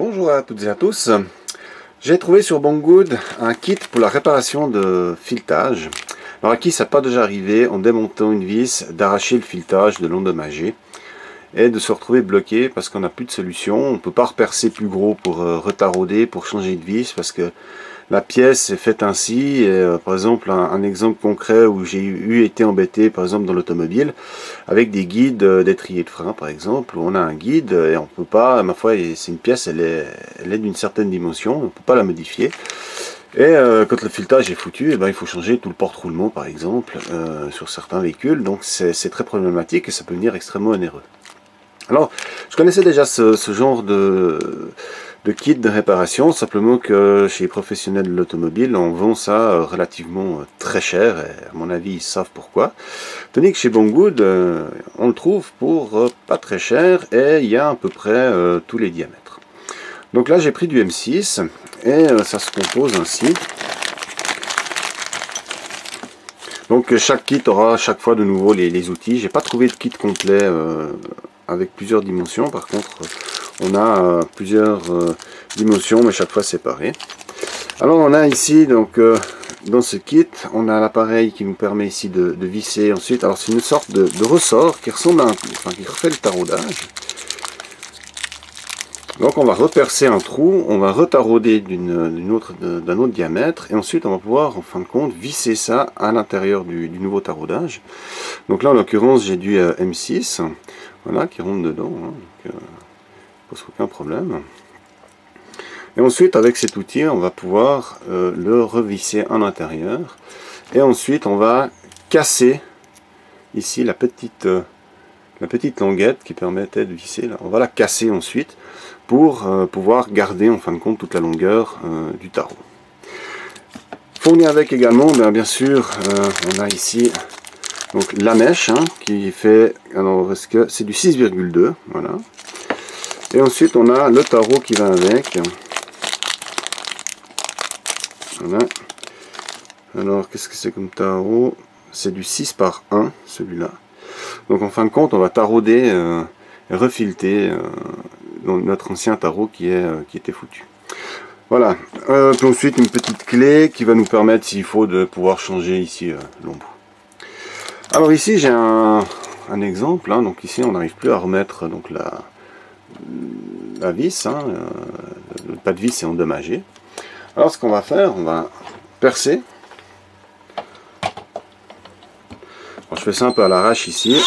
Bonjour à toutes et à tous. J'ai trouvé sur Banggood un kit pour la réparation de filetage. Alors à qui ça n'est pas déjà arrivé en démontant une vis d'arracher le filetage, de l'endommager et de se retrouver bloqué parce qu'on n'a plus de solution. On ne peut pas repercer plus gros pour retarauder, pour changer de vis parce que la pièce est faite ainsi. Et, par exemple, un exemple concret où j'ai été embêté, par exemple dans l'automobile, avec des guides d'étrier de frein, par exemple, où on a un guide et on peut pas, ma foi, c'est une pièce, elle est d'une certaine dimension, on ne peut pas la modifier. Et quand le filetage est foutu, eh ben, il faut changer tout le porte-roulement, par exemple, sur certains véhicules. Donc c'est très problématique et ça peut devenir extrêmement onéreux. Alors, je connaissais déjà ce genre de kit de réparation, simplement que chez les professionnels de l'automobile, on vend ça relativement très cher, et à mon avis, ils savent pourquoi. Tandis que chez Banggood, on le trouve pour pas très cher, et il y a à peu près tous les diamètres. Donc là, j'ai pris du M6, et ça se compose ainsi. Donc chaque kit aura chaque fois de nouveau les outils. J'ai pas trouvé de kit complet avec plusieurs dimensions. Par contre, on a plusieurs dimensions, mais chaque fois séparées. Alors on a ici, donc dans ce kit, on a l'appareil qui nous permet ici de visser ensuite. Alors c'est une sorte de ressort qui ressemble à qui refait le taraudage. Donc on va repercer un trou, on va retarauder d'un autre diamètre, et ensuite on va pouvoir en fin de compte visser ça à l'intérieur du nouveau taraudage. Donc là en l'occurrence j'ai du M6, voilà, qui rentre dedans, hein, donc pose aucun problème. Et ensuite avec cet outil on va pouvoir le revisser à l'intérieur, et ensuite on va casser ici la petite languette qui permettait de visser, là. On va la casser ensuite pour pouvoir garder en fin de compte toute la longueur du tarot. Fourni avec également, bien sûr, on a ici donc la mèche, hein, qui fait, alors est-ce que c'est du 6,2, voilà. Et ensuite on a le tarot qui va avec. Voilà. Alors qu'est-ce que c'est comme tarot? C'est du 6 par 1 celui-là. Donc en fin de compte on va tarauder et refileter notre ancien tarot qui était foutu. Voilà. Puis ensuite une petite clé qui va nous permettre, s'il faut, de pouvoir changer ici l'embout. Alors ici j'ai un exemple, hein. Donc ici on n'arrive plus à remettre donc la vis, hein. Le pas de vis est endommagé. Alors ce qu'on va faire, on va percer. Alors, je fais ça un peu à l'arrache ici.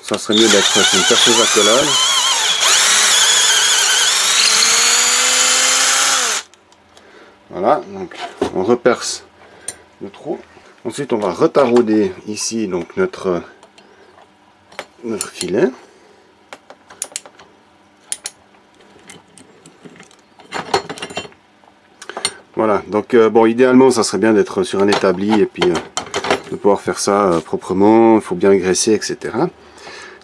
Ça serait mieux d'être une perceuse à collage. Voilà, donc on reperce le trou. Ensuite on va retarauder ici donc notre filet. Voilà, donc bon, idéalement ça serait bien d'être sur un établi et puis de pouvoir faire ça proprement, il faut bien graisser, etc.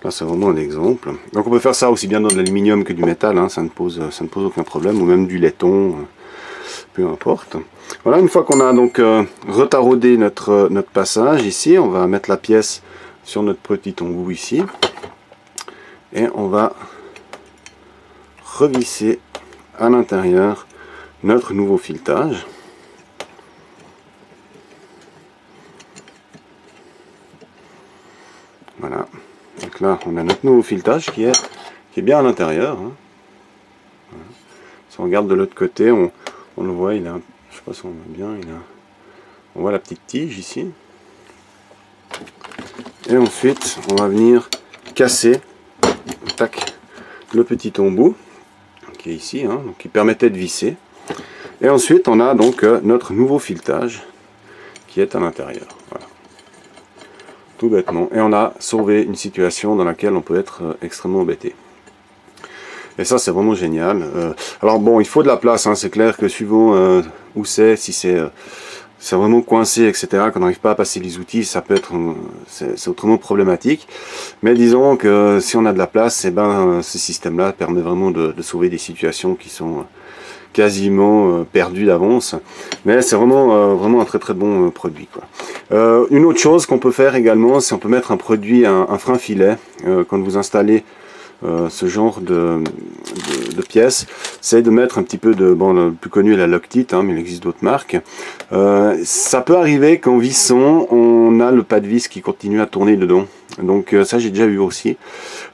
Là c'est vraiment un exemple. Donc on peut faire ça aussi bien dans de l'aluminium que du métal, hein, ça ne pose aucun problème, ou même du laiton, peu importe. Voilà, une fois qu'on a donc retaraudé notre passage ici, on va mettre la pièce sur notre petit embout ici, et on va revisser à l'intérieur notre nouveau filetage. Voilà, donc là on a notre nouveau filetage qui est bien à l'intérieur, hein. Voilà. Si on regarde de l'autre côté, on le voit, il a, je sais pas si on voit bien, on voit la petite tige ici. Et ensuite on va venir casser, tac, le petit embout qui est ici, hein, donc qui permettait de visser. Et ensuite on a donc notre nouveau filetage qui est à l'intérieur. Voilà. Tout bêtement. Et on a sauvé une situation dans laquelle on peut être extrêmement embêté. Et ça c'est vraiment génial. Alors bon, il faut de la place, hein. C'est clair que suivant où c'est, si c'est vraiment coincé, etc., qu'on n'arrive pas à passer les outils, ça peut être c'est autrement problématique. Mais disons que si on a de la place, eh ben, ce système-là permet vraiment de sauver des situations qui sont quasiment perdu d'avance, mais c'est vraiment un très bon produit, quoi. Une autre chose qu'on peut faire également, c'est on peut mettre un produit, un frein filet, quand vous installez ce genre de pièces, c'est de mettre un petit peu de, bon, le plus connu est la Loctite, hein, mais il existe d'autres marques. Ça peut arriver qu'en vissant, on a le pas de vis qui continue à tourner dedans. Donc ça j'ai déjà vu aussi.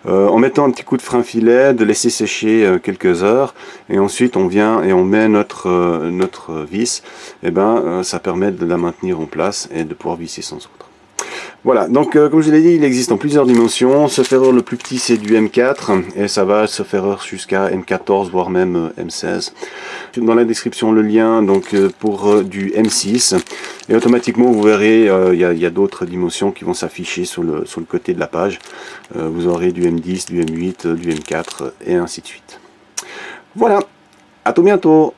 En mettant un petit coup de frein filet, de laisser sécher quelques heures, et ensuite on vient et on met notre vis, et ben ça permet de la maintenir en place et de pouvoir visser sans autre. Voilà, donc comme je l'ai dit, il existe en plusieurs dimensions. Ce ferreur le plus petit c'est du M4 et ça va ce ferreur jusqu'à M14 voire même M16. Dans la description le lien donc pour du M6 et automatiquement vous verrez il y a d'autres dimensions qui vont s'afficher sur le côté de la page. Vous aurez du M10, du M8, du M4 et ainsi de suite. Voilà, à tout bientôt.